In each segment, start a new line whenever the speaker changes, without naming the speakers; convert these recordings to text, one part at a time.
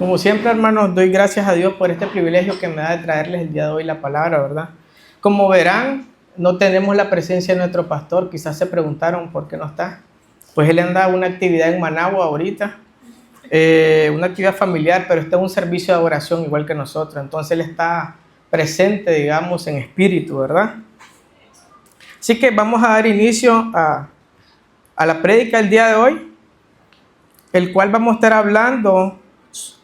Como siempre, hermanos, doy gracias a Dios por este privilegio que me da de traerles el día de hoy la palabra, ¿verdad? Como verán, no tenemos la presencia de nuestro pastor. Quizás se preguntaron por qué no está. Pues él anda a una actividad en Managua ahorita, una actividad familiar, pero está en un servicio de adoración igual que nosotros. Entonces él está presente, digamos, en espíritu, ¿verdad? Así que vamos a dar inicio a la prédica del día de hoy, el cual vamos a estar hablando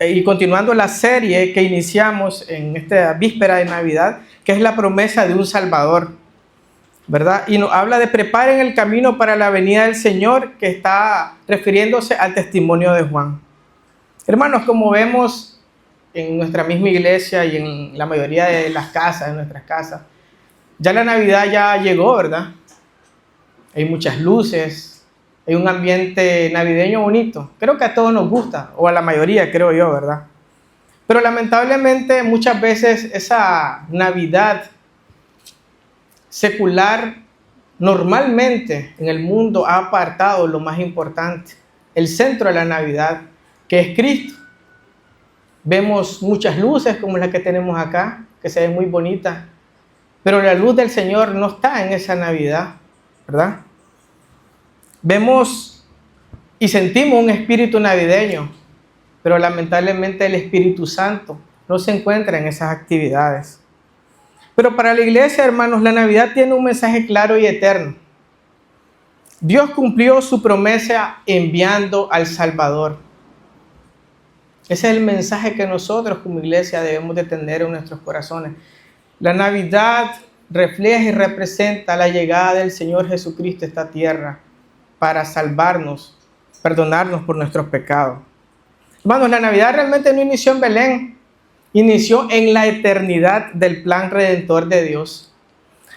y continuando la serie que iniciamos en esta víspera de Navidad, que es la promesa de un Salvador, ¿verdad? Y nos habla de preparen el camino para la venida del Señor, que está refiriéndose al testimonio de Juan. Hermanos, como vemos en nuestra misma iglesia y en la mayoría de las casas, en nuestras casas, ya la Navidad ya llegó, ¿verdad? Hay muchas luces, hay un ambiente navideño bonito. Creo que a todos nos gusta, o a la mayoría, creo yo, ¿verdad? Pero lamentablemente muchas veces esa Navidad secular normalmente en el mundo ha apartado lo más importante, el centro de la Navidad, que es Cristo. Vemos muchas luces como las que tenemos acá, que se ven muy bonitas, pero la luz del Señor no está en esa Navidad, ¿verdad? Vemos y sentimos un espíritu navideño, pero lamentablemente el Espíritu Santo no se encuentra en esas actividades. Pero para la iglesia, hermanos, la Navidad tiene un mensaje claro y eterno. Dios cumplió su promesa enviando al Salvador. Ese es el mensaje que nosotros como iglesia debemos de tener en nuestros corazones. La Navidad refleja y representa la llegada del Señor Jesucristo a esta tierra para salvarnos, perdonarnos por nuestros pecados. Hermanos, la Navidad realmente no inició en Belén, inició en la eternidad del plan redentor de Dios,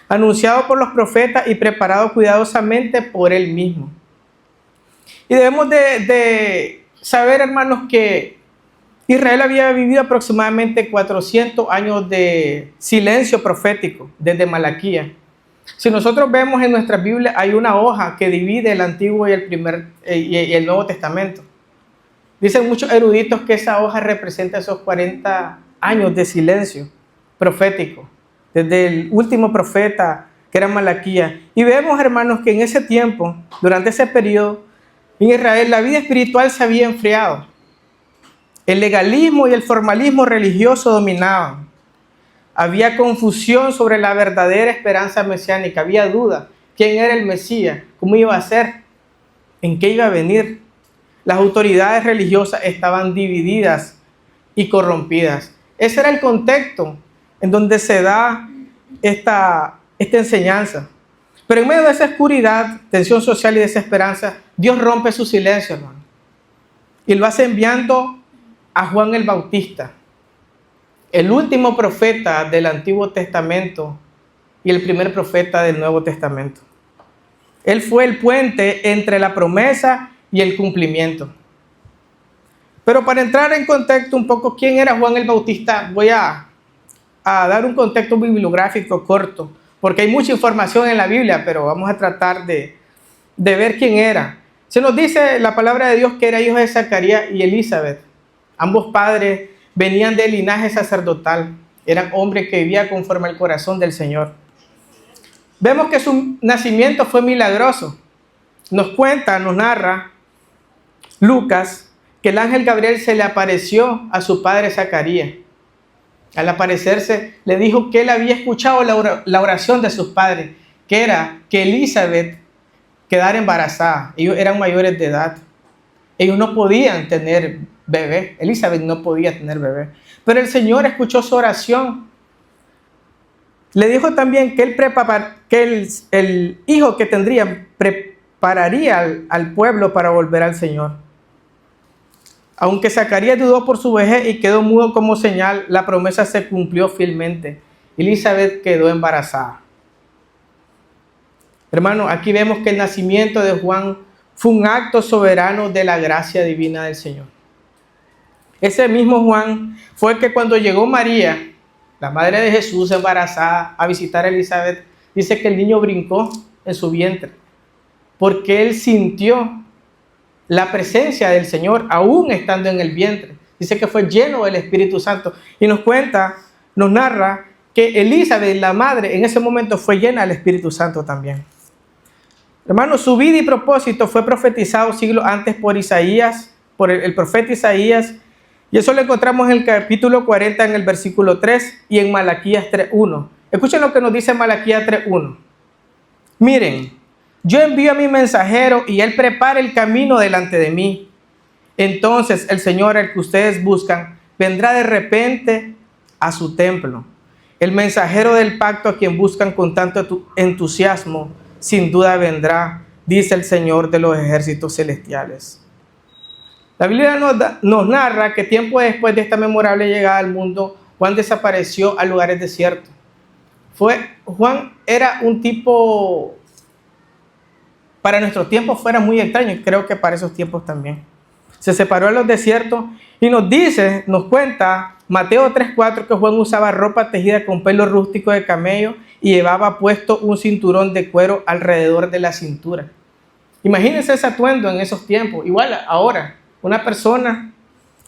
anunciado por los profetas y preparado cuidadosamente por Él mismo. Y debemos de saber, hermanos, que Israel había vivido aproximadamente 400 años de silencio profético desde Malaquías. Si nosotros vemos en nuestra Biblia, hay una hoja que divide el Antiguo y el Nuevo Testamento. Dicen muchos eruditos que esa hoja representa esos 40 años de silencio profético, desde el último profeta, que era Malaquías. Y vemos, hermanos, que en ese tiempo, durante ese periodo, en Israel, la vida espiritual se había enfriado. El legalismo y el formalismo religioso dominaban. Había confusión sobre la verdadera esperanza mesiánica. Había duda. ¿Quién era el Mesías? ¿Cómo iba a ser? ¿En qué iba a venir? Las autoridades religiosas estaban divididas y corrompidas. Ese era el contexto en donde se da esta enseñanza. Pero en medio de esa oscuridad, tensión social y desesperanza, Dios rompe su silencio, hermano. Y lo hace enviando a Juan el Bautista, el último profeta del Antiguo Testamento y el primer profeta del Nuevo Testamento. Él fue el puente entre la promesa y el cumplimiento. Pero para entrar en contexto un poco, ¿quién era Juan el Bautista? Voy a dar un contexto bibliográfico corto, porque hay mucha información en la Biblia, pero vamos a tratar de ver quién era. Se nos dice la palabra de Dios que era hijo de Zacarías y Elizabeth. Ambos padres venían del linaje sacerdotal, eran hombres que vivían conforme al corazón del Señor. Vemos que su nacimiento fue milagroso. Nos narra Lucas, que el ángel Gabriel se le apareció a su padre Zacarías. Al aparecerse, le dijo que él había escuchado la oración de sus padres, que era que Elizabeth quedara embarazada. Ellos eran mayores de edad. Ellos no podían tener bebé. Elizabeth no podía tener bebé. Pero el Señor escuchó su oración. Le dijo también que el hijo que tendría prepararía al pueblo para volver al Señor. Aunque Zacarías dudó por su vejez y quedó mudo como señal, la promesa se cumplió fielmente. Elizabeth quedó embarazada. Hermano, aquí vemos que el nacimiento de Juan fue un acto soberano de la gracia divina del Señor. Ese mismo Juan fue el que cuando llegó María, la madre de Jesús embarazada, a visitar a Elizabeth, dice que el niño brincó en su vientre, porque él sintió la presencia del Señor aún estando en el vientre. Dice que fue lleno del Espíritu Santo. Y nos cuenta, nos narra que Elizabeth, la madre, en ese momento fue llena del Espíritu Santo también. Hermanos, su vida y propósito fue profetizado siglos antes por Isaías, por el profeta Isaías. Y eso lo encontramos en el capítulo 40, en el versículo 3 y en Malaquías 3.1. Escuchen lo que nos dice Malaquías 3.1. Miren, yo envío a mi mensajero y él prepara el camino delante de mí. Entonces el Señor, al que ustedes buscan, vendrá de repente a su templo. El mensajero del pacto a quien buscan con tanto entusiasmo, sin duda vendrá, dice el Señor de los ejércitos celestiales. La Biblia nos narra que tiempo después de esta memorable llegada al mundo, Juan desapareció a lugares desiertos. Juan era un tipo, para nuestros tiempos fuera muy extraño, y creo que para esos tiempos también. Se separó en los desiertos y nos cuenta Mateo 3.4 que Juan usaba ropa tejida con pelo rústico de camello y llevaba puesto un cinturón de cuero alrededor de la cintura. Imagínense ese atuendo en esos tiempos. Igual ahora, una persona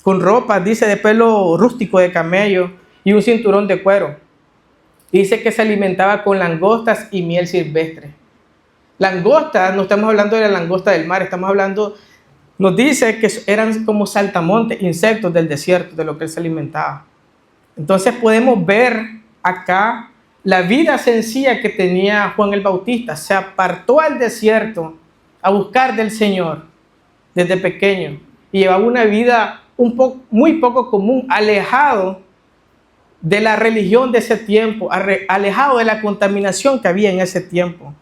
con ropa, dice, de pelo rústico de camello y un cinturón de cuero. Dice que se alimentaba con langostas y miel silvestre. Langostas, no estamos hablando de la langosta del mar, estamos hablando, nos dice que eran como saltamontes, insectos del desierto, de lo que él se alimentaba. Entonces podemos ver acá la vida sencilla que tenía Juan el Bautista. Se apartó al desierto a buscar del Señor desde pequeño y llevaba una vida muy poco común, alejado de la religión de ese tiempo, alejado de la contaminación que había en ese tiempo.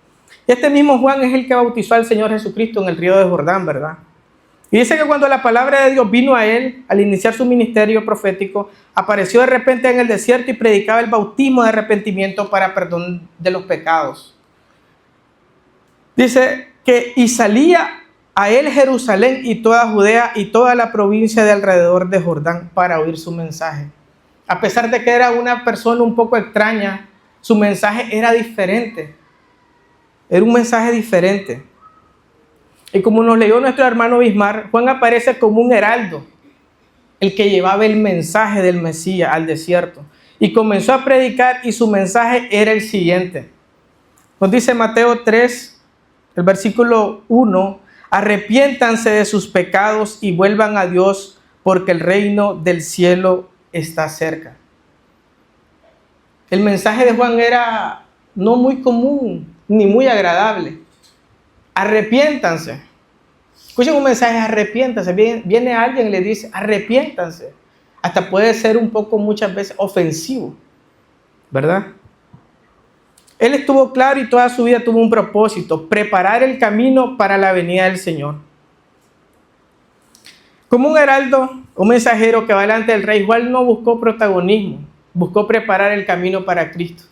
Este mismo Juan es el que bautizó al Señor Jesucristo en el río de Jordán, ¿verdad? Y dice que cuando la palabra de Dios vino a él, al iniciar su ministerio profético, apareció de repente en el desierto y predicaba el bautismo de arrepentimiento para perdón de los pecados. Dice que y salía a él Jerusalén y toda Judea y toda la provincia de alrededor de Jordán para oír su mensaje. A pesar de que era una persona un poco extraña, su mensaje era diferente. Era un mensaje diferente. Y como nos leyó nuestro hermano Bismar, Juan aparece como un heraldo, el que llevaba el mensaje del Mesías al desierto. Y comenzó a predicar y su mensaje era el siguiente. Nos dice Mateo 3, el versículo 1, arrepiéntanse de sus pecados y vuelvan a Dios porque el reino del cielo está cerca. El mensaje de Juan era no muy común ni muy agradable. Arrepiéntanse. Escuchen un mensaje, arrepiéntanse. Viene alguien y le dice, arrepiéntanse. Hasta puede ser un poco muchas veces ofensivo, ¿verdad? Él estuvo claro y toda su vida tuvo un propósito, preparar el camino para la venida del Señor. Como un heraldo, un mensajero que va delante del rey, Juan no buscó protagonismo, buscó preparar el camino para Cristo.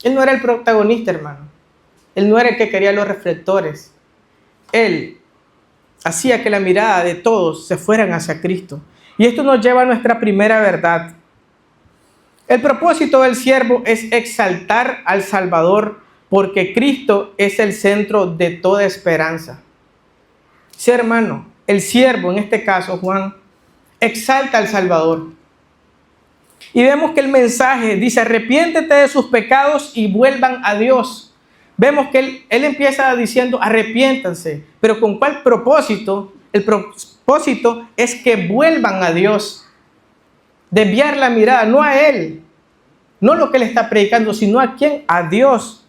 Él no era el protagonista, hermano. Él no era el que quería los reflectores. Él hacía que la mirada de todos se fueran hacia Cristo. Y esto nos lleva a nuestra primera verdad. El propósito del siervo es exaltar al Salvador porque Cristo es el centro de toda esperanza. Sí, hermano, el siervo, en este caso Juan, exalta al Salvador. Y vemos que el mensaje dice, arrepiéntete de sus pecados y vuelvan a Dios. Vemos que él empieza diciendo, arrepiéntanse. ¿Pero con cuál propósito? El propósito es que vuelvan a Dios. Desviar la mirada, no a Él. No lo que Él está predicando, sino a ¿quién? A Dios.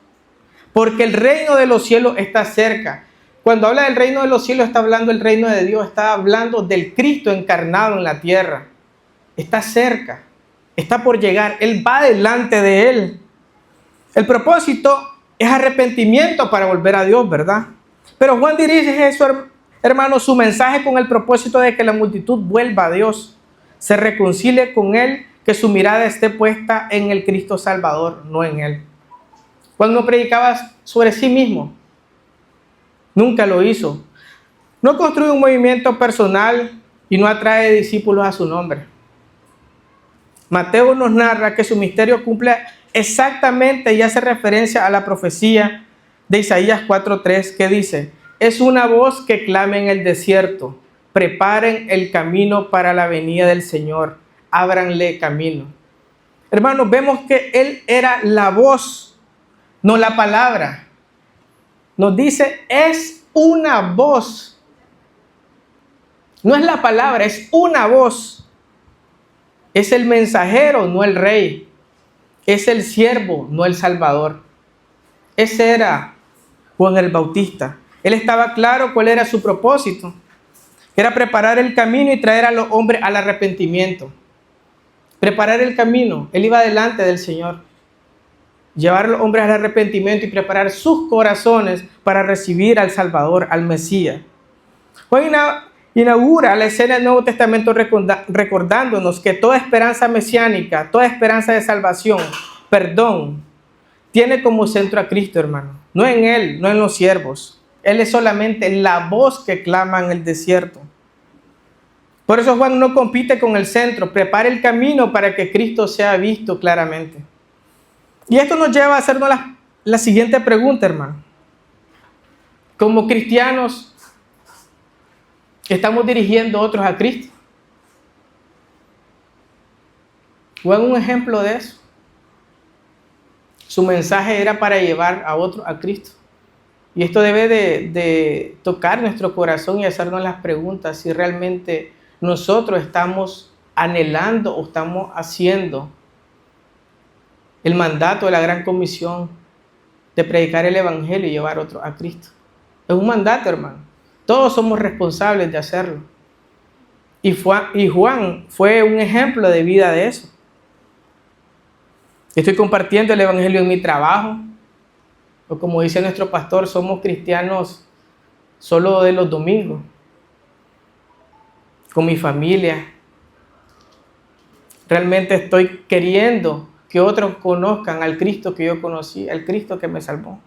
Porque el reino de los cielos está cerca. Cuando habla del reino de los cielos, está hablando del reino de Dios. Está hablando del Cristo encarnado en la tierra. Está cerca. Está por llegar. Él va delante de Él. El propósito es arrepentimiento para volver a Dios, ¿verdad? Pero Juan dirige eso, hermano, su mensaje con el propósito de que la multitud vuelva a Dios, se reconcilie con Él, que su mirada esté puesta en el Cristo Salvador, no en Él. Juan no predicaba sobre sí mismo, nunca lo hizo. No construye un movimiento personal y no atrae discípulos a su nombre. Mateo nos narra que su misterio cumple exactamente y hace referencia a la profecía de Isaías 4:3 que dice, es una voz que clama en el desierto, preparen el camino para la venida del Señor, ábranle camino. Hermanos, vemos que Él era la voz, no la palabra. Nos dice, es una voz. No es la palabra, es una voz. Es el mensajero, no el rey. Es el siervo, no el salvador. Ese era Juan el Bautista. Él estaba claro cuál era su propósito. Era preparar el camino y traer a los hombres al arrepentimiento. Preparar el camino. Él iba delante del Señor. Llevar a los hombres al arrepentimiento y preparar sus corazones para recibir al Salvador, al Mesías. Juan inaugura la escena del Nuevo Testamento recordándonos que toda esperanza mesiánica, toda esperanza de salvación, perdón, tiene como centro a Cristo, hermano. No en Él, no en los siervos. Él es solamente la voz que clama en el desierto. Por eso Juan no compite con el centro, prepara el camino para que Cristo sea visto claramente. Y esto nos lleva a hacernos la siguiente pregunta, hermano. Como cristianos, ¿estamos dirigiendo a otros a Cristo? Juan es un ejemplo de eso. Su mensaje era para llevar a otros a Cristo. Y esto debe de tocar nuestro corazón y hacernos las preguntas si realmente nosotros estamos anhelando o estamos haciendo el mandato de la gran comisión de predicar el evangelio y llevar a otros a Cristo. Es un mandato, hermano. Todos somos responsables de hacerlo. Y Juan fue un ejemplo de vida de eso. Estoy compartiendo el evangelio en mi trabajo. O como dice nuestro pastor, somos cristianos solo de los domingos. Con mi familia. Realmente estoy queriendo que otros conozcan al Cristo que yo conocí, al Cristo que me salvó.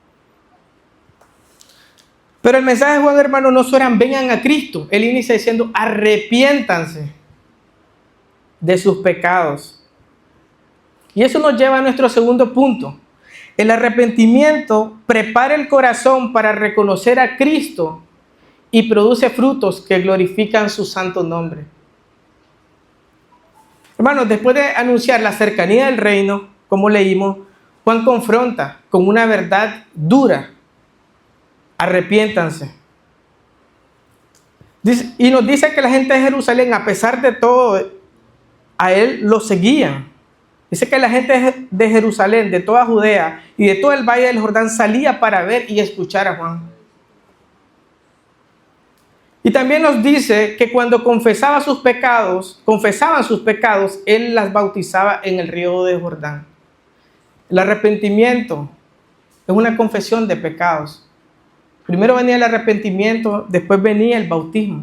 Pero el mensaje de Juan, hermano, no solo eran vengan a Cristo. Él inicia diciendo arrepiéntanse de sus pecados. Y eso nos lleva a nuestro segundo punto. El arrepentimiento prepara el corazón para reconocer a Cristo y produce frutos que glorifican su santo nombre. Hermanos, después de anunciar la cercanía del reino, como leímos, Juan confronta con una verdad dura. Arrepiéntanse. Y nos dice que la gente de Jerusalén, a pesar de todo, a él lo seguían. Dice que la gente de Jerusalén, de toda Judea y de todo el valle del Jordán salía para ver y escuchar a Juan. Y también nos dice que cuando confesaban sus pecados, él las bautizaba en el río de Jordán. El arrepentimiento es una confesión de pecados. Primero venía el arrepentimiento, después venía el bautismo,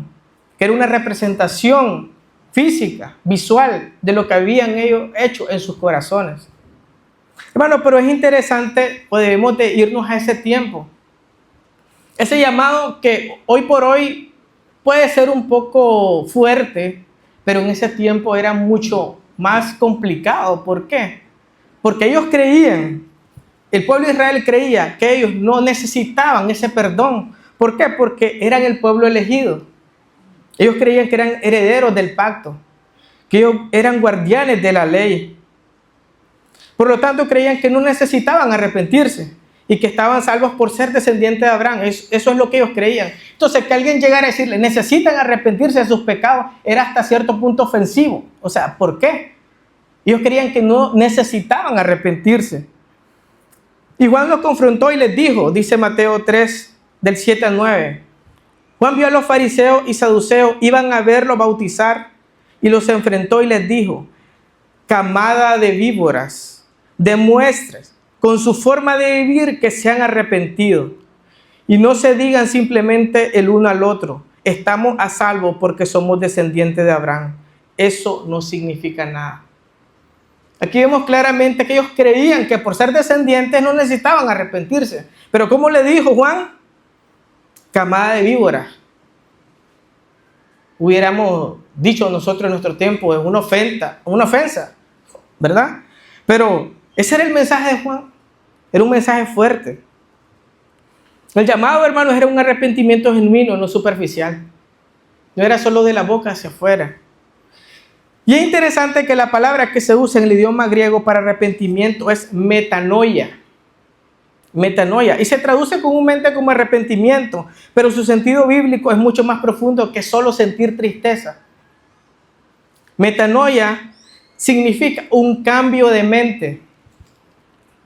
que era una representación física, visual, de lo que habían ellos hecho en sus corazones. Hermano, pero es interesante, pues debemos de irnos a ese tiempo. Ese llamado que hoy por hoy puede ser un poco fuerte, pero en ese tiempo era mucho más complicado. ¿Por qué? Porque ellos creían, el pueblo de Israel creía que ellos no necesitaban ese perdón. ¿Por qué? Porque eran el pueblo elegido. Ellos creían que eran herederos del pacto, que ellos eran guardianes de la ley. Por lo tanto, creían que no necesitaban arrepentirse y que estaban salvos por ser descendientes de Abraham. Eso es lo que ellos creían. Entonces, que alguien llegara a decirle, necesitan arrepentirse de sus pecados, era hasta cierto punto ofensivo. O sea, ¿por qué? Ellos creían que no necesitaban arrepentirse. Y Juan los confrontó y les dijo, dice Mateo 3, del 7 al 9. Juan vio a los fariseos y saduceos, iban a verlo bautizar y los enfrentó y les dijo, camada de víboras, demuestres con su forma de vivir que se han arrepentido y no se digan simplemente el uno al otro, estamos a salvo porque somos descendientes de Abraham. Eso no significa nada. Aquí vemos claramente que ellos creían que por ser descendientes no necesitaban arrepentirse. Pero ¿cómo le dijo Juan? Camada de víboras. Hubiéramos dicho nosotros en nuestro tiempo, es una ofensa, ¿verdad? Pero ese era el mensaje de Juan. Era un mensaje fuerte. El llamado, hermanos, era un arrepentimiento genuino, no superficial. No era solo de la boca hacia afuera. Y es interesante que la palabra que se usa en el idioma griego para arrepentimiento es metanoia. Metanoia. Y se traduce comúnmente como arrepentimiento, pero su sentido bíblico es mucho más profundo que solo sentir tristeza. Metanoia significa un cambio de mente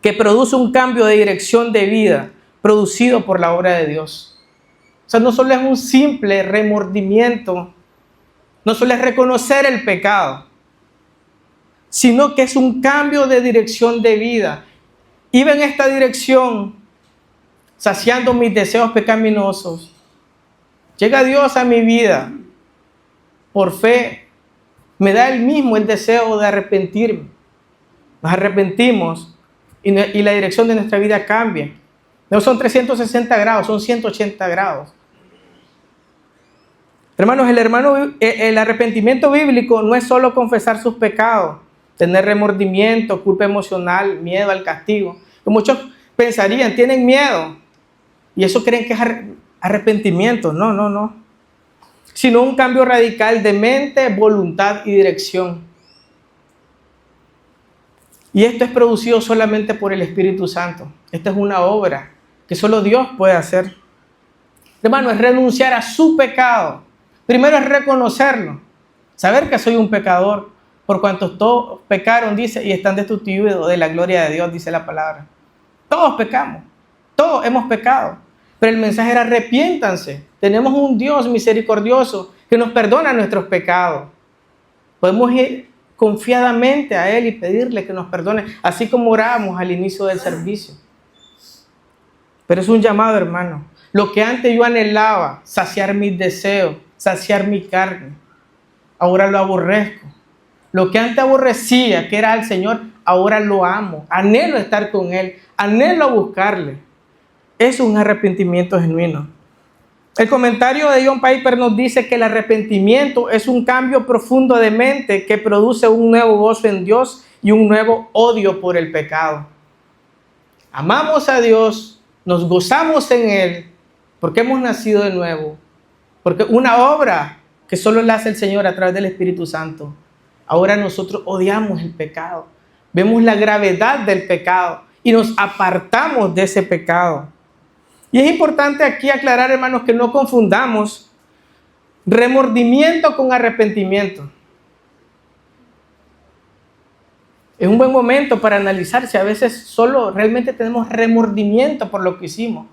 que produce un cambio de dirección de vida producido por la obra de Dios. O sea, no solo es un simple remordimiento, no solo es reconocer el pecado, sino que es un cambio de dirección de vida. Iba en esta dirección, saciando mis deseos pecaminosos. Llega Dios a mi vida, por fe, me da Él mismo el deseo de arrepentirme. Nos arrepentimos y la dirección de nuestra vida cambia. No son 360 grados, son 180 grados. Hermanos, el arrepentimiento bíblico no es solo confesar sus pecados, tener remordimiento, culpa emocional, miedo al castigo. Muchos pensarían, tienen miedo, y eso creen que es arrepentimiento. No. Sino un cambio radical de mente, voluntad y dirección. Y esto es producido solamente por el Espíritu Santo. Esta es una obra que solo Dios puede hacer. Hermano, es renunciar a su pecado. Primero es reconocerlo, saber que soy un pecador, por cuanto todos pecaron, dice, y están destituidos de la gloria de Dios, dice la palabra. Todos pecamos, todos hemos pecado, pero el mensaje era arrepiéntanse. Tenemos un Dios misericordioso que nos perdona nuestros pecados. Podemos ir confiadamente a Él y pedirle que nos perdone, así como oramos al inicio del servicio. Pero es un llamado, hermano. Lo que antes yo anhelaba, saciar mis deseos, saciar mi carne, ahora lo aborrezco. Lo que antes aborrecía, que era al Señor, ahora lo amo. Anhelo estar con Él, anhelo buscarle. Es un arrepentimiento genuino. El comentario de John Piper nos dice que el arrepentimiento es un cambio profundo de mente que produce un nuevo gozo en Dios y un nuevo odio por el pecado. Amamos a Dios, nos gozamos en Él, porque hemos nacido de nuevo. Porque una obra que solo la hace el Señor a través del Espíritu Santo. Ahora nosotros odiamos el pecado. Vemos la gravedad del pecado y nos apartamos de ese pecado. Y es importante aquí aclarar, hermanos, que no confundamos remordimiento con arrepentimiento. Es un buen momento para analizar si a veces solo realmente tenemos remordimiento por lo que hicimos,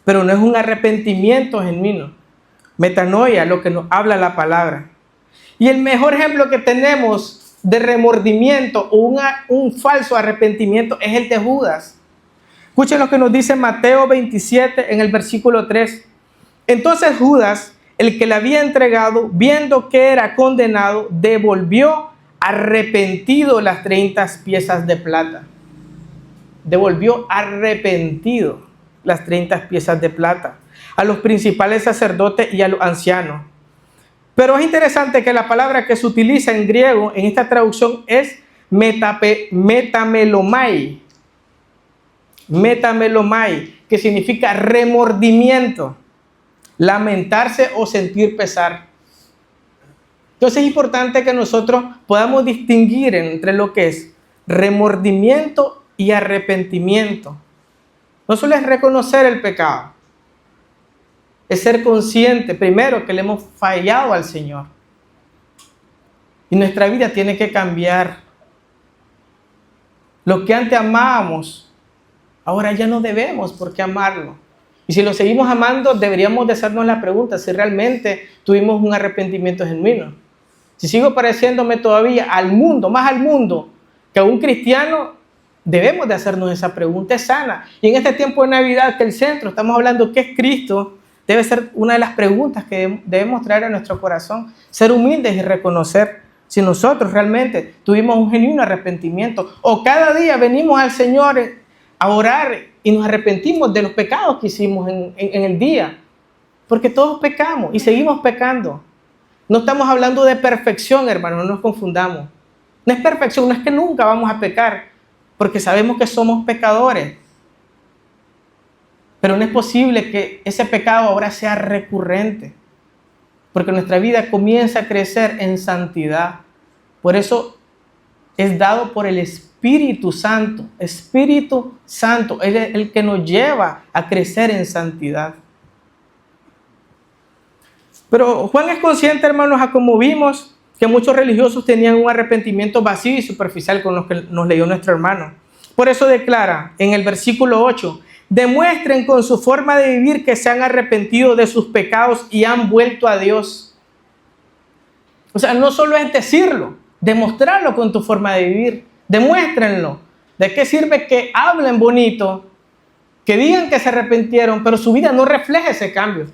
pero no es un arrepentimiento genuino. Metanoia, lo que nos habla la palabra. Y el mejor ejemplo que tenemos de remordimiento o un falso arrepentimiento es el de Judas. Escuchen lo que nos dice Mateo 27 en el versículo 3. Entonces Judas, el que le había entregado, viendo que era condenado, devolvió arrepentido las 30 piezas de plata. Devolvió arrepentido las 30 piezas de plata a los principales sacerdotes y a los ancianos. Pero es interesante que la palabra que se utiliza en griego en esta traducción es metamelomai. Metamelomai, que significa remordimiento, lamentarse o sentir pesar. Entonces es importante que nosotros podamos distinguir entre lo que es remordimiento y arrepentimiento. No solo es reconocer el pecado, es ser consciente primero que le hemos fallado al Señor. Y nuestra vida tiene que cambiar. Lo que antes amábamos, ahora ya no debemos por qué amarlo. Y si lo seguimos amando, deberíamos de hacernos la pregunta si realmente tuvimos un arrepentimiento genuino. Si sigo pareciéndome todavía al mundo, más al mundo que a un cristiano, debemos de hacernos esa pregunta, es sana. Y en este tiempo de Navidad, que el centro, estamos hablando que es Cristo, debe ser una de las preguntas que debemos traer a nuestro corazón. Ser humildes y reconocer si nosotros realmente tuvimos un genuino arrepentimiento. O cada día venimos al Señor a orar y nos arrepentimos de los pecados que hicimos en el día. Porque todos pecamos y seguimos pecando. No estamos hablando de perfección, hermanos, no nos confundamos. No es perfección, no es que nunca vamos a pecar, porque sabemos que somos pecadores. Pero no es posible que ese pecado ahora sea recurrente. porque nuestra vida comienza a crecer en santidad. Por eso es dado por el Espíritu Santo. Espíritu Santo es el que nos lleva a crecer en santidad. Pero Juan es consciente, hermanos, a como vimos, que muchos religiosos tenían un arrepentimiento vacío y superficial con lo que nos leyó nuestro hermano. Por eso declara en el versículo 8, demuestren con su forma de vivir que se han arrepentido de sus pecados y han vuelto a Dios. O sea, no solo es decirlo, demostrarlo con tu forma de vivir. Demuéstrenlo. ¿De qué sirve que hablen bonito, que digan que se arrepintieron, pero su vida no refleja ese cambio?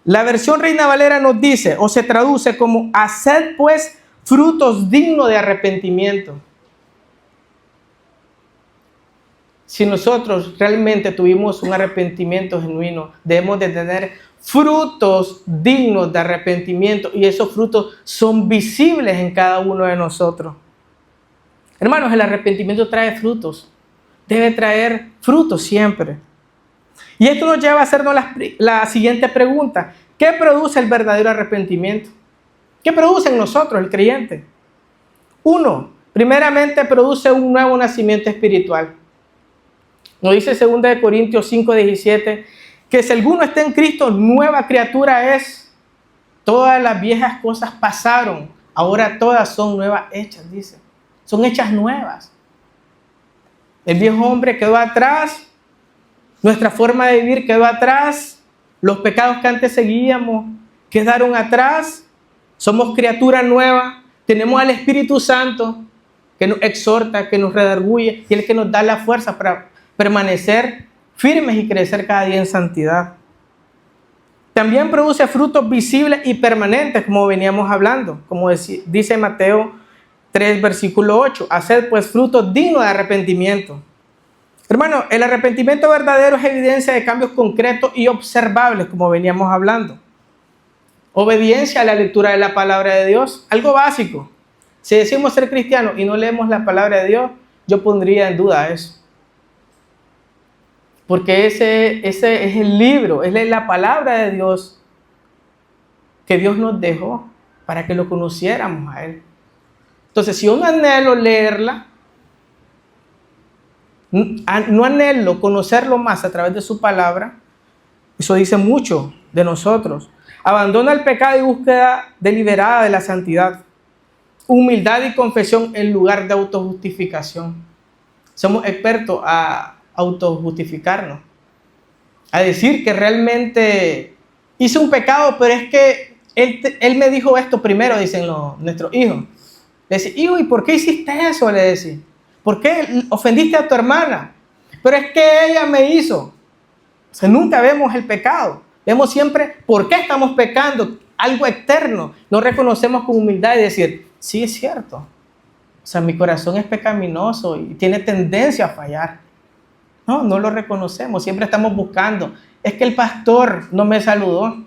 La versión Reina Valera nos dice, o se traduce como, haced pues frutos dignos de arrepentimiento. Si nosotros realmente tuvimos un arrepentimiento genuino, debemos de tener frutos dignos de arrepentimiento, y esos frutos son visibles en cada uno de nosotros. Hermanos, el arrepentimiento trae frutos. Debe traer frutos siempre. Y esto nos lleva a hacernos la siguiente pregunta. ¿Qué produce el verdadero arrepentimiento? ¿Qué produce en nosotros, el creyente? Uno, primeramente produce un nuevo nacimiento espiritual. Nos dice 2 Corintios 5:17, que si alguno está en Cristo, nueva criatura es. Todas las viejas cosas pasaron, ahora todas son nuevas hechas, dice. Son hechas nuevas. El viejo hombre quedó atrás, nuestra forma de vivir quedó atrás, los pecados que antes seguíamos quedaron atrás, somos criatura nueva, tenemos al Espíritu Santo que nos exhorta, que nos redarguye y el que nos da la fuerza para permanecer firmes y crecer cada día en santidad. También produce frutos visibles y permanentes, como veníamos hablando, como dice Mateo 3, versículo 8, haced pues frutos dignos de arrepentimiento. Hermano, el arrepentimiento verdadero es evidencia de cambios concretos y observables, como veníamos hablando. Obediencia a la lectura de la palabra de Dios, algo básico. Si decimos ser cristianos y no leemos la palabra de Dios, yo pondría en duda eso. Porque ese es el libro, es la palabra de Dios que Dios nos dejó para que lo conociéramos a Él. Entonces, si yo no anhelo leerla, no anhelo conocerlo más a través de su palabra, eso dice mucho de nosotros. Abandona el pecado y búsqueda deliberada de la santidad. Humildad y confesión en lugar de autojustificación. Somos expertos a autojustificarnos, a decir que realmente hice un pecado, pero es que él me dijo esto primero, dicen nuestros hijos. Le decía, hijo, ¿y por qué hiciste eso? Le decía, ¿por qué ofendiste a tu hermana? Pero es que ella me hizo. O sea, nunca vemos el pecado, vemos siempre por qué estamos pecando, algo externo. No reconocemos con humildad y decir, sí, es cierto. O sea, mi corazón es pecaminoso y tiene tendencia a fallar. No lo reconocemos, siempre estamos buscando. Es que el pastor no me saludó.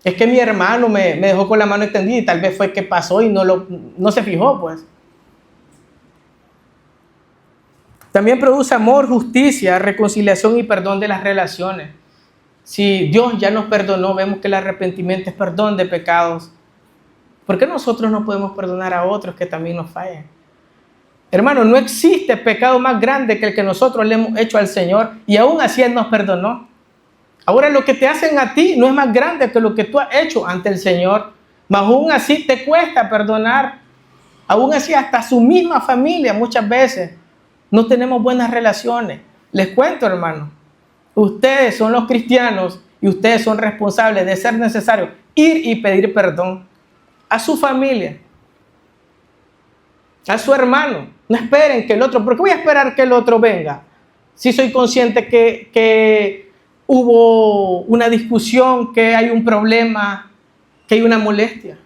Es que mi hermano me dejó con la mano extendida y tal vez fue que pasó y no se fijó, pues. También produce amor, justicia, reconciliación y perdón de las relaciones. Si Dios ya nos perdonó, vemos que el arrepentimiento es perdón de pecados. ¿Por qué nosotros no podemos perdonar a otros que también nos fallen? Hermano, no existe pecado más grande que el que nosotros le hemos hecho al Señor y aún así Él nos perdonó. Ahora, lo que te hacen a ti no es más grande que lo que tú has hecho ante el Señor, mas aún así te cuesta perdonar. Aún así, hasta su misma familia muchas veces no tenemos buenas relaciones. Les cuento, hermano, ustedes son los cristianos y ustedes son responsables de ser necesario ir y pedir perdón a su familia, a su hermano. No esperen que el otro, ¿por qué voy a esperar que el otro venga? Si soy consciente que hubo una discusión, que hay un problema, que hay una molestia.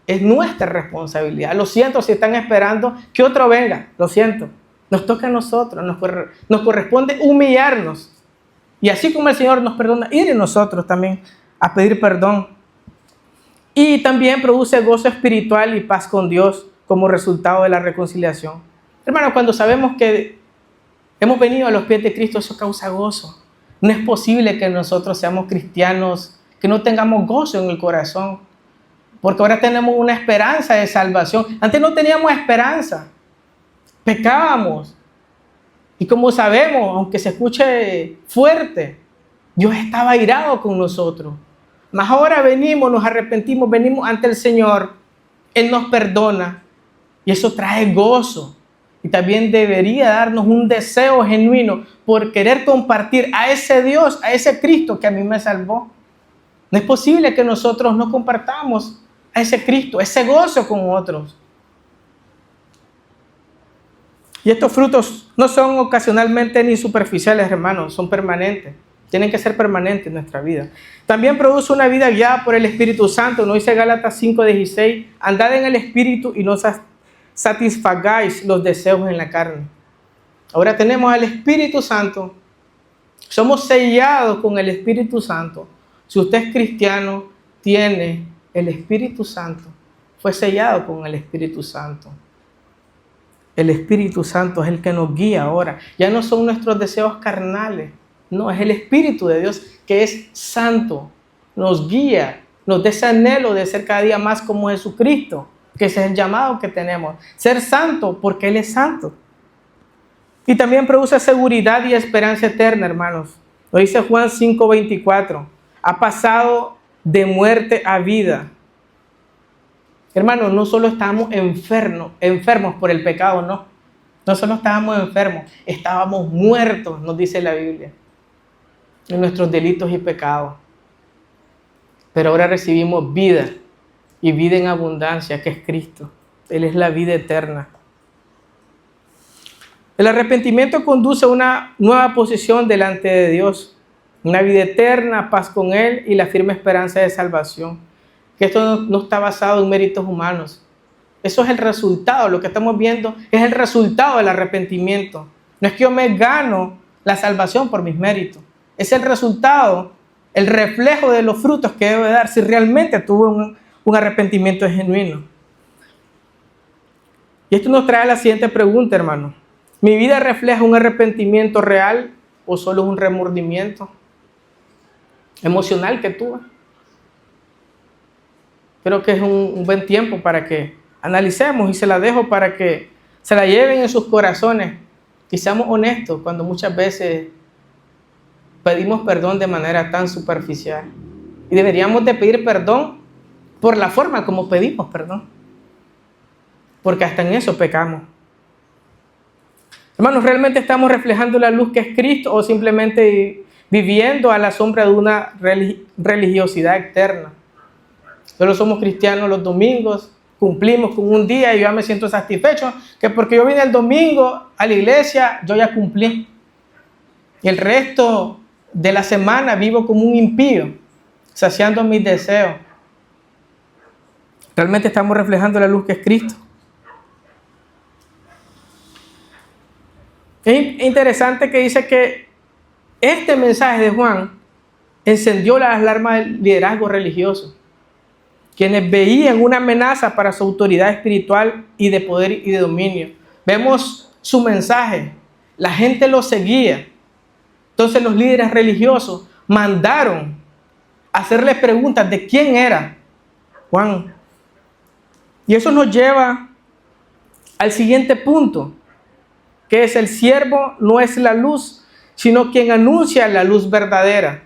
Es nuestra responsabilidad. Lo siento si están esperando que otro venga. Lo siento. Nos toca a nosotros. Nos corresponde humillarnos. Y así como el Señor nos perdona, ir en nosotros también a pedir perdón. Y también produce gozo espiritual y paz con Dios como resultado de la reconciliación. Hermano, cuando sabemos que hemos venido a los pies de Cristo, eso causa gozo. No es posible que nosotros seamos cristianos que no tengamos gozo en el corazón, porque ahora tenemos una esperanza de salvación. Antes no teníamos esperanza, pecábamos. Y como sabemos, aunque se escuche fuerte, Dios estaba airado con nosotros. Mas ahora venimos, nos arrepentimos, venimos ante el Señor. Él nos perdona y eso trae gozo. Y también debería darnos un deseo genuino por querer compartir a ese Dios, a ese Cristo que a mí me salvó. No es posible que nosotros no compartamos a ese Cristo, ese gozo con otros. Y estos frutos no son ocasionalmente ni superficiales, hermanos, son permanentes. Tienen que ser permanentes en nuestra vida. También produce una vida guiada por el Espíritu Santo. Nos dice Gálatas 5:16, andad en el Espíritu y no satisfagáis los deseos en la carne. Ahora tenemos al Espíritu Santo. Somos sellados con el Espíritu Santo. Si usted es cristiano, tiene el Espíritu Santo. Fue sellado con el Espíritu Santo. El Espíritu Santo es el que nos guía ahora. Ya no son nuestros deseos carnales. No, es el Espíritu de Dios que es santo. Nos guía, nos da ese anhelo de ser cada día más como Jesucristo, que ese es el llamado que tenemos. Ser santo porque Él es santo. Y también produce seguridad y esperanza eterna, hermanos. Lo dice Juan 5:24. Ha pasado de muerte a vida. Hermanos, no solo estábamos enfermos por el pecado, no. No solo estábamos enfermos, estábamos muertos, nos dice la Biblia, en nuestros delitos y pecados. Pero ahora recibimos vida, y vida en abundancia, que es Cristo. Él es la vida eterna. El arrepentimiento conduce a una nueva posición delante de Dios, una vida eterna, paz con Él y la firme esperanza de salvación. Que esto no está basado en méritos humanos. Eso es el resultado, lo que estamos viendo es el resultado del arrepentimiento. No es que yo me gano la salvación por mis méritos. Es el resultado, el reflejo de los frutos que debo dar si realmente tuve un arrepentimiento genuino. Y esto nos trae a la siguiente pregunta, hermano. ¿Mi vida refleja un arrepentimiento real o solo un remordimiento emocional que tuve? Creo que es un buen tiempo para que analicemos y se la dejo para que se la lleven en sus corazones y seamos honestos cuando muchas veces pedimos perdón de manera tan superficial. Y deberíamos de pedir perdón por la forma como pedimos perdón, porque hasta en eso pecamos. Hermanos, ¿realmente estamos reflejando la luz que es Cristo o simplemente viviendo a la sombra de una religiosidad externa? Solo somos cristianos los domingos, cumplimos con un día y yo ya me siento satisfecho, que porque yo vine el domingo a la iglesia, yo ya cumplí. Y el resto de la semana vivo como un impío, saciando mis deseos. ¿Realmente estamos reflejando la luz que es Cristo? Es interesante que dice que este mensaje de Juan encendió las alarmas del liderazgo religioso, quienes veían una amenaza para su autoridad espiritual y de poder y de dominio. Vemos su mensaje, la gente lo seguía. Entonces los líderes religiosos mandaron hacerle preguntas de quién era Juan. Y eso nos lleva al siguiente punto, que es: el siervo no es la luz, sino quien anuncia la luz verdadera.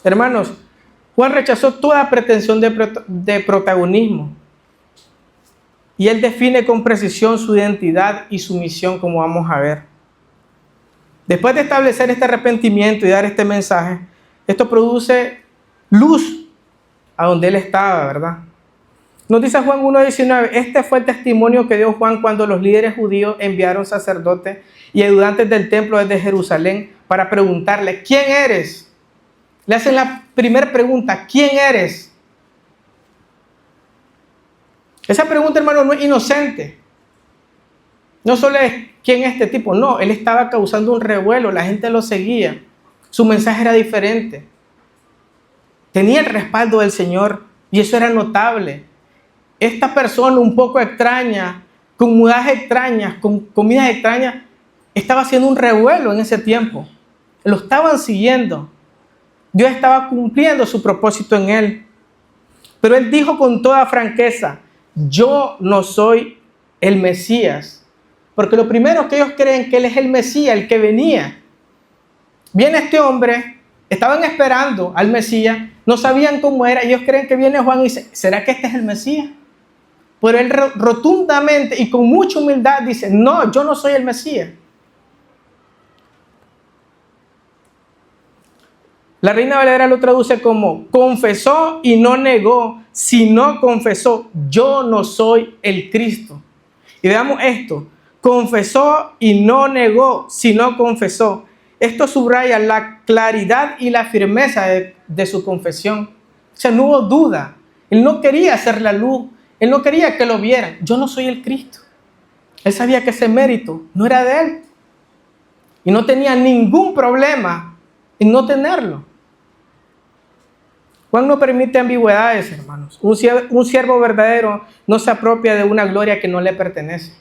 Hermanos, Juan rechazó toda pretensión de protagonismo y él define con precisión su identidad y su misión, como vamos a ver. Después de establecer este arrepentimiento y dar este mensaje, esto produce luz a donde él estaba, ¿verdad? Nos dice Juan 1:19, este fue el testimonio que dio Juan cuando los líderes judíos enviaron sacerdotes y ayudantes del templo desde Jerusalén para preguntarle: ¿quién eres? Le hacen la primera pregunta: ¿quién eres? Esa pregunta, hermano, no es inocente. No solo es ¿quién es este tipo? No, él estaba causando un revuelo, la gente lo seguía. Su mensaje era diferente. Tenía el respaldo del Señor y eso era notable. Esta persona un poco extraña, con mudas extrañas, con comidas extrañas, estaba haciendo un revuelo en ese tiempo. Lo estaban siguiendo. Dios estaba cumpliendo su propósito en él. Pero él dijo con toda franqueza, yo no soy el Mesías. Porque lo primero que ellos creen que él es el Mesías, el que venía. Viene este hombre, estaban esperando al Mesías, no sabían cómo era, ellos creen que viene Juan y dice, ¿será que este es el Mesías? Pero él rotundamente y con mucha humildad dice, no, yo no soy el Mesías. La Reina Valera lo traduce como, confesó y no negó, sino confesó, yo no soy el Cristo. Y veamos esto, confesó y no negó, sino confesó. Esto subraya la claridad y la firmeza de su confesión. O sea, no hubo duda. Él no quería hacer la luz. Él no quería que lo vieran. Yo no soy el Cristo. Él sabía que ese mérito no era de él. Y no tenía ningún problema en no tenerlo. Juan no permite ambigüedades, hermanos. Un siervo verdadero no se apropia de una gloria que no le pertenece.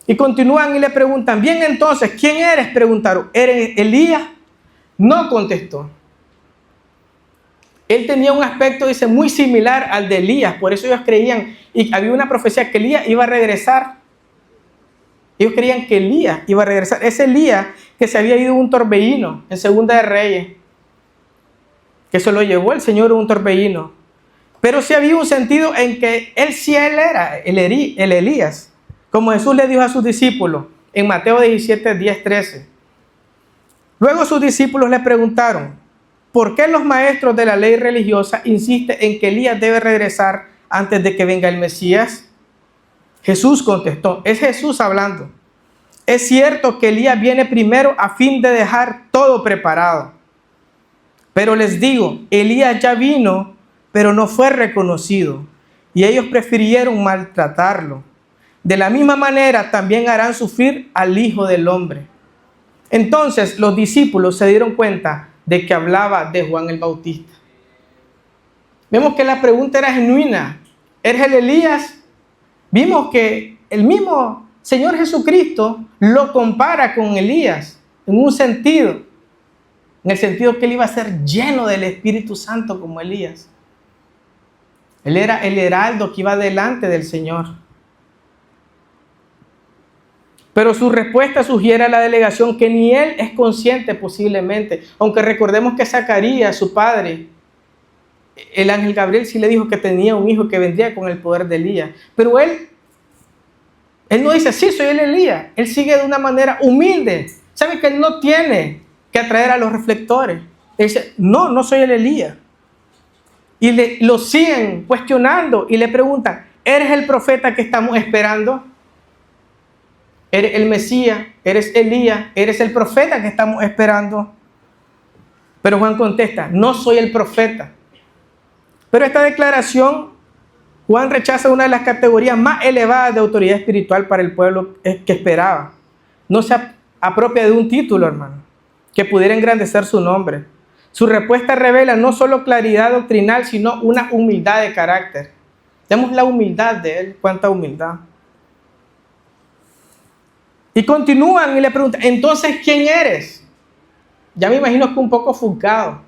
Y continúan y le preguntan, bien entonces, ¿quién eres? Preguntaron, ¿eres Elías? No contestó. Él tenía un aspecto, dice, muy similar al de Elías. Por eso ellos creían, y había una profecía que Elías iba a regresar. Ellos creían que Elías iba a regresar. Ese Elías que se había ido en un torbellino en Segunda de Reyes, que se lo llevó el Señor en un torbellino. Pero sí había un sentido en que él era el Elías. Como Jesús le dijo a sus discípulos en Mateo 17, 10, 13. Luego sus discípulos le preguntaron, ¿por qué los maestros de la ley religiosa insisten en que Elías debe regresar antes de que venga el Mesías? Jesús contestó, es Jesús hablando. Es cierto que Elías viene primero a fin de dejar todo preparado. Pero les digo, Elías ya vino, pero no fue reconocido, y ellos prefirieron maltratarlo. De la misma manera también harán sufrir al Hijo del Hombre. Entonces los discípulos se dieron cuenta de que hablaba de Juan el Bautista. Vemos que la pregunta era genuina. ¿Eres el Elías? Vimos que el mismo Señor Jesucristo lo compara con Elías en un sentido. En el sentido que él iba a ser lleno del Espíritu Santo como Elías. Él era el heraldo que iba delante del Señor. Pero su respuesta sugiere a la delegación que ni él es consciente posiblemente. Aunque recordemos que Zacarías, su padre, el ángel Gabriel sí le dijo que tenía un hijo que vendría con el poder de Elías. Pero él no dice, sí, soy el Elías. Él sigue de una manera humilde. ¿Sabe que él no tiene que atraer a los reflectores? Él dice, no, no soy el Elías. Y lo siguen cuestionando y le preguntan, ¿eres el profeta que estamos esperando? ¿Eres el Mesías? ¿Eres Elías? ¿Eres el profeta que estamos esperando? Pero Juan contesta, no soy el profeta. Pero esta declaración, Juan rechaza una de las categorías más elevadas de autoridad espiritual para el pueblo que esperaba. No se apropia de un título, hermano, que pudiera engrandecer su nombre. Su respuesta revela no solo claridad doctrinal, sino una humildad de carácter. Vemos la humildad de él, cuánta humildad. Y continúan y le preguntan, entonces, ¿quién eres? Ya me imagino que un poco ofuscado.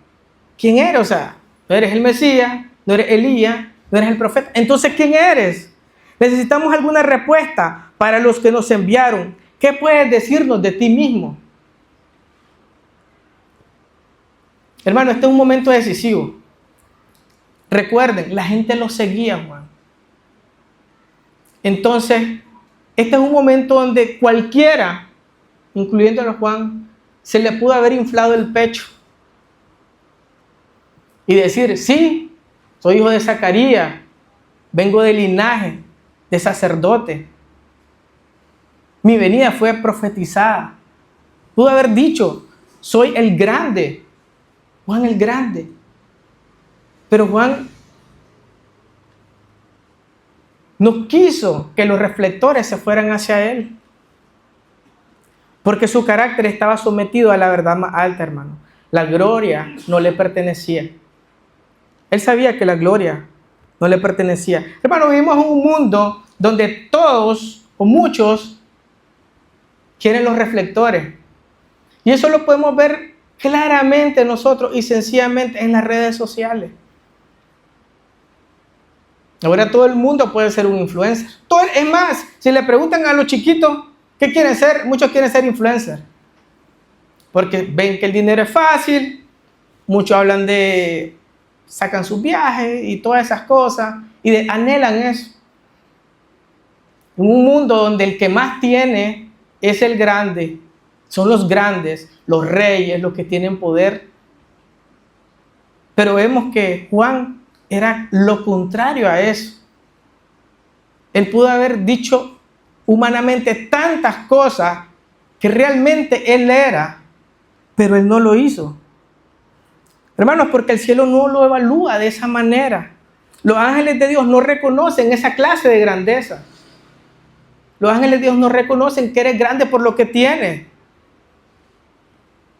¿Quién eres? O sea, no eres el Mesías, no eres Elías, no eres el profeta. Entonces, ¿quién eres? Necesitamos alguna respuesta para los que nos enviaron. ¿Qué puedes decirnos de ti mismo? Hermano, este es un momento decisivo. Recuerden, la gente lo seguía, Juan. Entonces, este es un momento donde cualquiera, incluyéndolo a Juan, se le pudo haber inflado el pecho y decir, sí, soy hijo de Zacarías, vengo del linaje de sacerdote. Mi venida fue profetizada. Pudo haber dicho, soy el grande, Juan el grande. Pero Juan no quiso que los reflectores se fueran hacia él, porque su carácter estaba sometido a la verdad más alta, hermano. La gloria no le pertenecía. Él sabía que la gloria no le pertenecía. Hermano, vivimos en un mundo donde todos o muchos quieren los reflectores. Y eso lo podemos ver claramente nosotros y sencillamente en las redes sociales. Ahora todo el mundo puede ser un influencer. Es más, si le preguntan a los chiquitos qué quieren ser, muchos quieren ser influencers. Porque ven que el dinero es fácil, muchos hablan de, sacan sus viajes y todas esas cosas, y anhelan eso. En un mundo donde el que más tiene es el grande, son los grandes, los reyes, los que tienen poder. Pero vemos que Juan era lo contrario a eso. Él pudo haber dicho humanamente tantas cosas que realmente él era, pero él no lo hizo. Hermanos, porque el cielo no lo evalúa de esa manera. Los ángeles de Dios no reconocen esa clase de grandeza. Los ángeles de Dios no reconocen que eres grande por lo que tienes,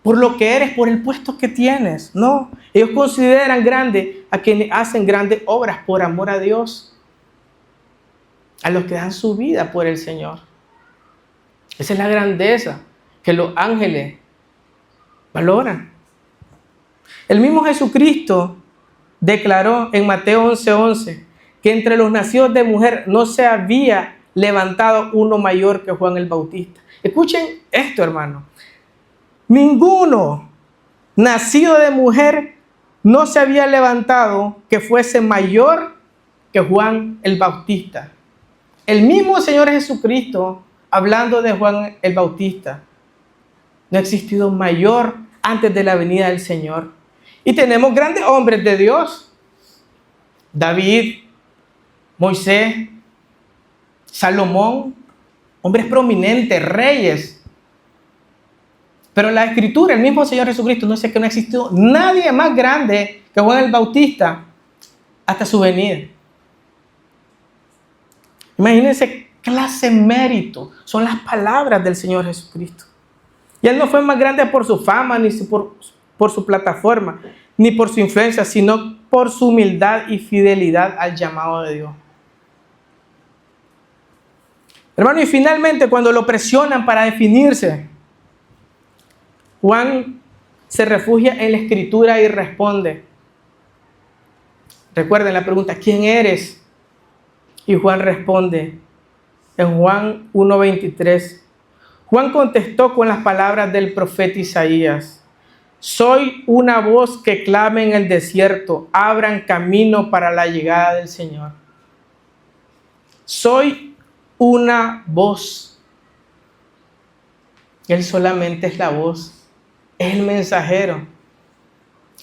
por lo que eres, por el puesto que tienes. No, ellos consideran grande a quienes hacen grandes obras por amor a Dios, a los que dan su vida por el Señor. Esa es la grandeza que los ángeles valoran. El mismo Jesucristo declaró en Mateo 11:11 que entre los nacidos de mujer no se había levantado uno mayor que Juan el Bautista. Escuchen esto, hermano. Ninguno nacido de mujer no se había levantado que fuese mayor que Juan el Bautista. El mismo Señor Jesucristo, hablando de Juan el Bautista, no ha existido mayor antes de la venida del Señor. Y tenemos grandes hombres de Dios: David, Moisés, Salomón, hombres prominentes, reyes. Pero la Escritura, el mismo Señor Jesucristo, no dice que no ha existido nadie más grande que Juan el Bautista hasta su venida. Imagínense clase mérito, son las palabras del Señor Jesucristo. Y Él no fue más grande por su fama, ni por su plataforma, ni por su influencia, sino por su humildad y fidelidad al llamado de Dios. Hermano, y finalmente cuando lo presionan para definirse, Juan se refugia en la Escritura y responde. Recuerden la pregunta: ¿quién eres? Y Juan responde en Juan 1:23. Juan contestó con las palabras del profeta Isaías: soy una voz que clama en el desierto, abran camino para la llegada del Señor. Soy una voz. Él solamente es la voz. Es el mensajero.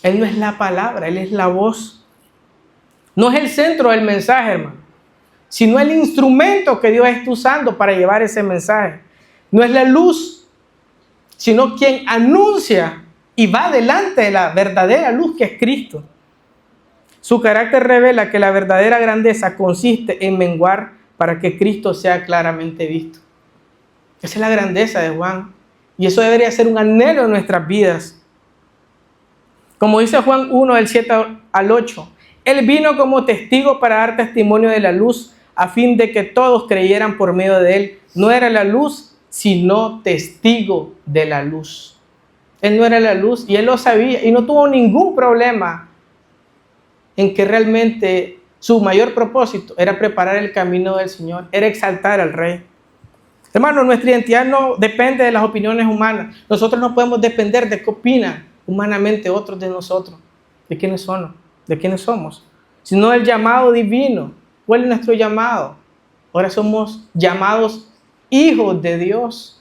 Él no es la palabra, Él es la voz. No es el centro del mensaje, hermano, sino el instrumento que Dios está usando para llevar ese mensaje. No es la luz, sino quien anuncia y va delante de la verdadera luz que es Cristo. Su carácter revela que la verdadera grandeza consiste en menguar para que Cristo sea claramente visto. Esa es la grandeza de Juan. Y eso debería ser un anhelo en nuestras vidas. Como dice Juan 1, del 7 al 8. Él vino como testigo para dar testimonio de la luz, a fin de que todos creyeran por medio de él. No era la luz, sino testigo de la luz. Él no era la luz y él lo sabía y no tuvo ningún problema en que realmente su mayor propósito era preparar el camino del Señor, era exaltar al Rey. Hermano, nuestra identidad no depende de las opiniones humanas. Nosotros no podemos depender de qué opinan humanamente otros de nosotros, de quiénes somos, sino del llamado divino. ¿Cuál es nuestro llamado? Ahora somos llamados hijos de Dios.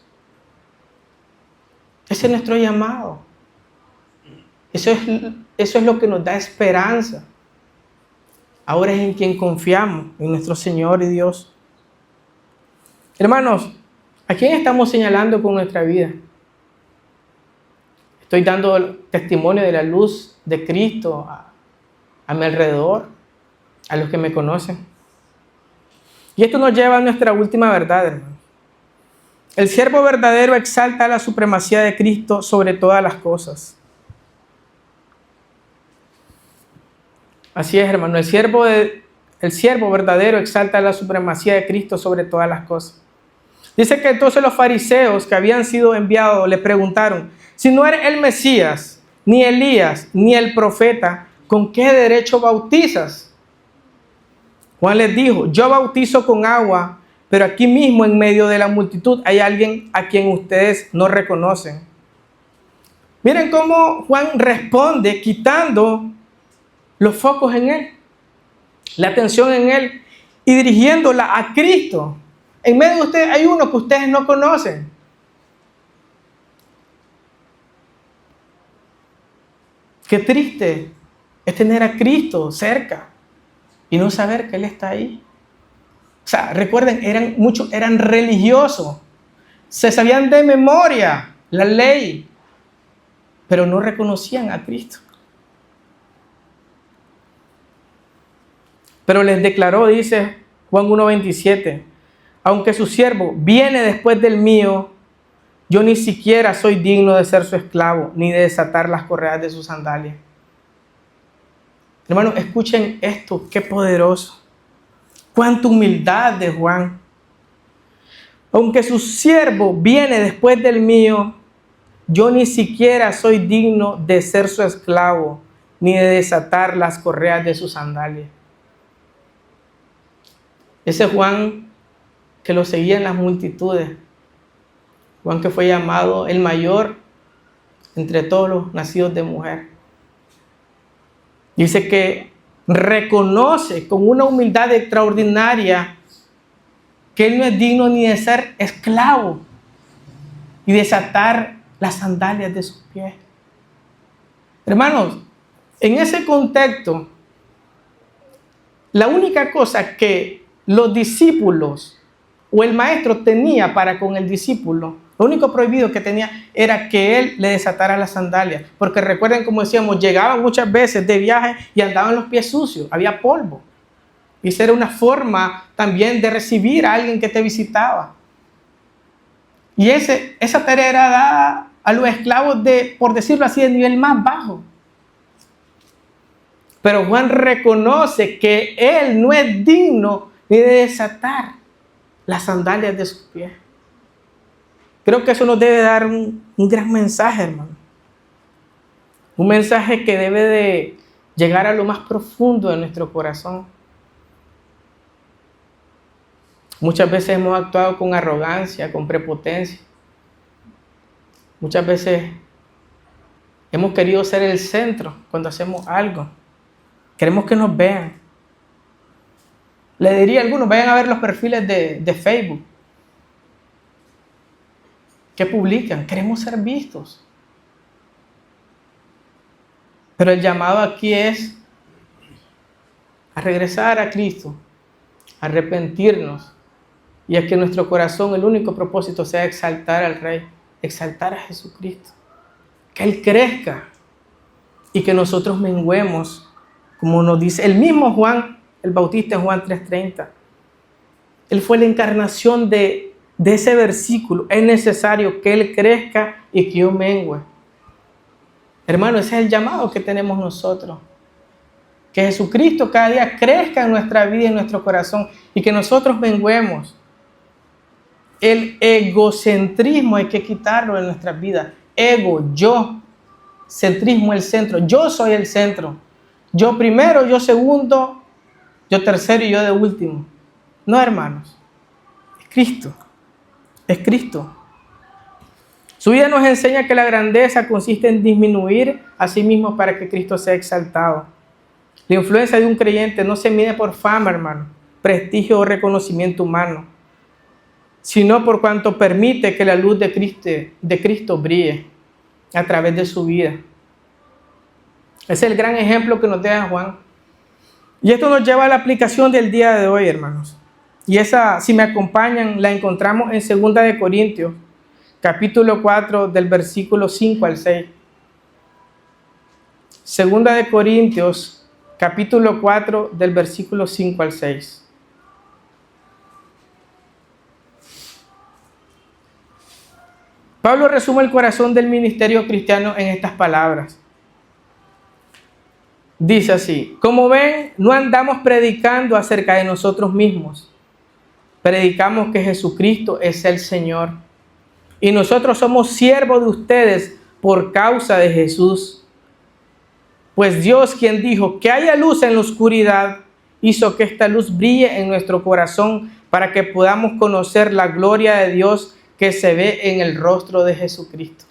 Ese es nuestro llamado. Eso es lo que nos da esperanza. Ahora es en quien confiamos, en nuestro Señor y Dios. Hermanos, ¿a quién estamos señalando con nuestra vida? Estoy dando testimonio de la luz de Cristo a mi alrededor, a los que me conocen. Y esto nos lleva a nuestra última verdad, hermanos. El siervo verdadero exalta la supremacía de Cristo sobre todas las cosas. Así es, hermano. El siervo verdadero exalta la supremacía de Cristo sobre todas las cosas. Dice que entonces los fariseos que habían sido enviados le preguntaron, si no eres el Mesías, ni Elías, ni el profeta, ¿con qué derecho bautizas? Juan les dijo, yo bautizo con agua, pero aquí mismo en medio de la multitud hay alguien a quien ustedes no reconocen. Miren cómo Juan responde quitando los focos en él, la atención en él y dirigiéndola a Cristo. En medio de ustedes hay uno que ustedes no conocen. Qué triste es tener a Cristo cerca y no saber que Él está ahí. O sea, recuerden, muchos eran religiosos, se sabían de memoria la ley, pero no reconocían a Cristo. Pero les declaró, dice Juan 1:27, aunque su siervo viene después del mío, yo ni siquiera soy digno de ser su esclavo, ni de desatar las correas de sus sandalias. Hermanos, escuchen esto, qué poderoso. Cuánta humildad de Juan. Aunque su siervo viene después del mío, yo ni siquiera soy digno de ser su esclavo, ni de desatar las correas de sus sandalias. Ese Juan que lo seguía en las multitudes, Juan que fue llamado el mayor entre todos los nacidos de mujer. Dice que reconoce con una humildad extraordinaria que él no es digno ni de ser esclavo y desatar las sandalias de sus pies. Hermanos, en ese contexto, la única cosa que los discípulos o el maestro tenía para con el discípulo, lo único prohibido que tenía era que él le desatara las sandalias. Porque recuerden, como decíamos, llegaban muchas veces de viaje y andaban los pies sucios, había polvo. Y esa era una forma también de recibir a alguien que te visitaba. Y esa tarea era dada a los esclavos de, por decirlo así, de nivel más bajo. Pero Juan reconoce que él no es digno ni de desatar las sandalias de sus pies. Creo que eso nos debe dar un gran mensaje, hermano. Un mensaje que debe de llegar a lo más profundo de nuestro corazón. Muchas veces hemos actuado con arrogancia, con prepotencia. Muchas veces hemos querido ser el centro cuando hacemos algo. Queremos que nos vean. Le diría a algunos, vayan a ver los perfiles de Facebook. ¿Qué publican? Queremos ser vistos. Pero el llamado aquí es a regresar a Cristo, a arrepentirnos y a que nuestro corazón, el único propósito sea exaltar al Rey, exaltar a Jesucristo. Que Él crezca y que nosotros menguemos, como nos dice el mismo Juan el Bautista en Juan 3:30. Él fue la encarnación de ese versículo. Es necesario que Él crezca y que yo mengue. Hermano, ese es el llamado que tenemos nosotros. Que Jesucristo cada día crezca en nuestra vida y en nuestro corazón y que nosotros menguemos. El egocentrismo hay que quitarlo de nuestras vidas. Ego, yo. Centrismo, el centro. Yo soy el centro. Yo primero, yo segundo, yo tercero y yo de último. No, hermanos. Es Cristo. Es Cristo. Su vida nos enseña que la grandeza consiste en disminuir a sí mismo para que Cristo sea exaltado. La influencia de un creyente no se mide por fama, hermano, prestigio o reconocimiento humano, sino por cuanto permite que la luz de Cristo brille a través de su vida. Ese es el gran ejemplo que nos deja Juan. Y esto nos lleva a la aplicación del día de hoy, hermanos. Y esa, si me acompañan, la encontramos en 2 de Corintios, capítulo 4, del versículo 5 al 6. 2 de Corintios, capítulo 4, del versículo 5 al 6. Pablo resume el corazón del ministerio cristiano en estas palabras. Dice así: como ven, no andamos predicando acerca de nosotros mismos, predicamos que Jesucristo es el Señor. Y nosotros somos siervos de ustedes por causa de Jesús. Pues Dios, quien dijo que haya luz en la oscuridad, hizo que esta luz brille en nuestro corazón para que podamos conocer la gloria de Dios que se ve en el rostro de Jesucristo.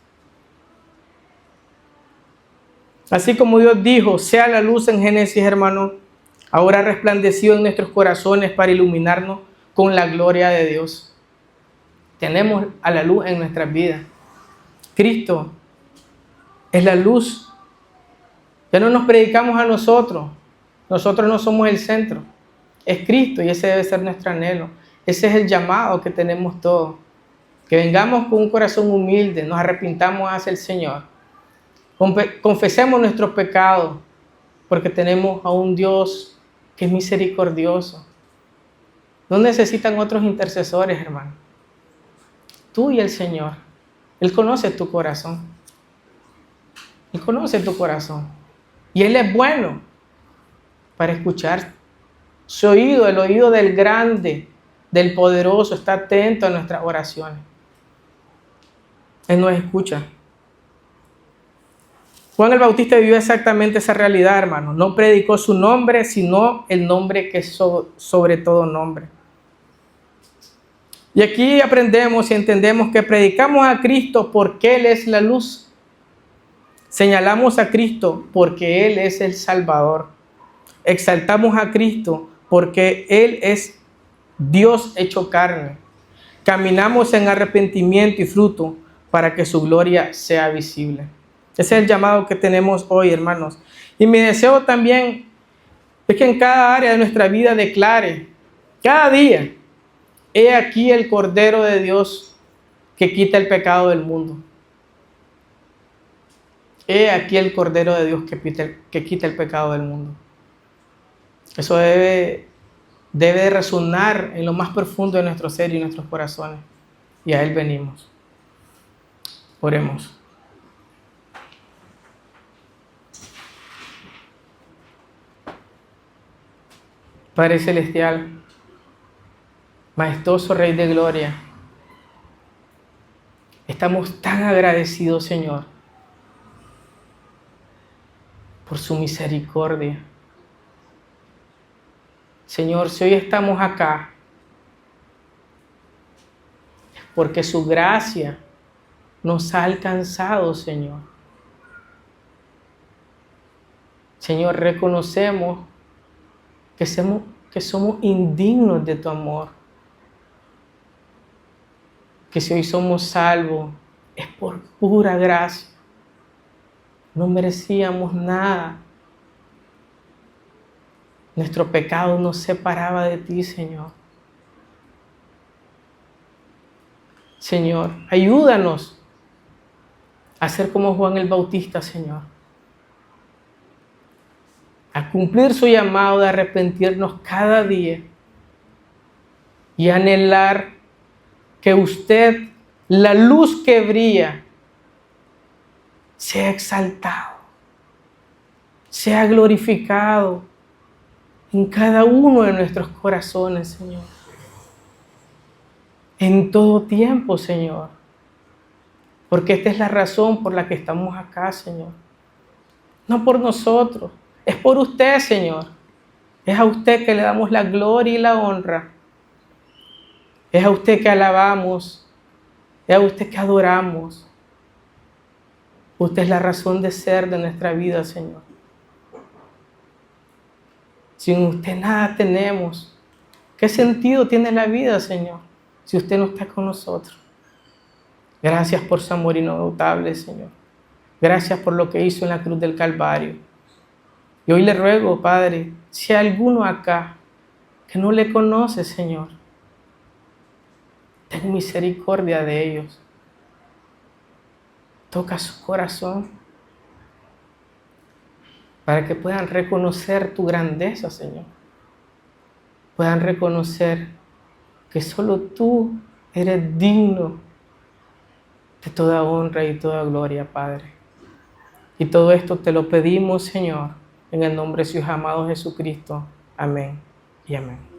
Así como Dios dijo, sea la luz en Génesis, hermano, ahora ha resplandecido en nuestros corazones para iluminarnos con la gloria de Dios. Tenemos a la luz en nuestras vidas. Cristo es la luz. Ya no nos predicamos a nosotros. Nosotros no somos el centro. Es Cristo y ese debe ser nuestro anhelo. Ese es el llamado que tenemos todos. Que vengamos con un corazón humilde, nos arrepintamos hacia el Señor. Confesemos nuestros pecados, porque tenemos a un Dios que es misericordioso. No necesitan otros intercesores, hermano. Tú y el Señor. Él conoce tu corazón. Él conoce tu corazón. Y Él es bueno para escuchar. Su oído, el oído del grande, del poderoso, está atento a nuestras oraciones. Él nos escucha. Juan el Bautista vivió exactamente esa realidad, hermano. No predicó su nombre, sino el nombre que es sobre todo nombre. Y aquí aprendemos y entendemos que predicamos a Cristo porque Él es la luz. Señalamos a Cristo porque Él es el Salvador. Exaltamos a Cristo porque Él es Dios hecho carne. Caminamos en arrepentimiento y fruto para que su gloria sea visible. Ese es el llamado que tenemos hoy, hermanos. Y mi deseo también es que en cada área de nuestra vida declare, cada día, he aquí el Cordero de Dios que quita el pecado del mundo. He aquí el Cordero de Dios que quita el pecado del mundo. Eso debe resonar en lo más profundo de nuestro ser y nuestros corazones. Y a Él venimos. Oremos. Padre Celestial, majestuoso Rey de Gloria, estamos tan agradecidos, Señor, por su misericordia. Señor, si hoy estamos acá, es porque su gracia nos ha alcanzado, Señor. Señor, reconocemos que somos indignos de tu amor. Que si hoy somos salvos, es por pura gracia. No merecíamos nada. Nuestro pecado nos separaba de ti, Señor. Señor, ayúdanos a ser como Juan el Bautista, Señor. A cumplir su llamado de arrepentirnos cada día y anhelar que usted, la luz que brilla, sea exaltado, sea glorificado en cada uno de nuestros corazones, Señor. En todo tiempo, Señor. Porque esta es la razón por la que estamos acá, Señor. No por nosotros, es por usted, Señor. Es a usted que le damos la gloria y la honra. Es a usted que alabamos. Es a usted que adoramos. Usted es la razón de ser de nuestra vida, Señor. Sin usted nada tenemos. ¿Qué sentido tiene la vida, Señor, si usted no está con nosotros? Gracias por su amor inagotable, Señor. Gracias por lo que hizo en la cruz del Calvario. Y hoy le ruego, Padre, si hay alguno acá que no le conoce, Señor, ten misericordia de ellos. Toca su corazón para que puedan reconocer tu grandeza, Señor. Puedan reconocer que solo tú eres digno de toda honra y toda gloria, Padre. Y todo esto te lo pedimos, Señor, en el nombre de su amado Jesucristo. Amén y amén.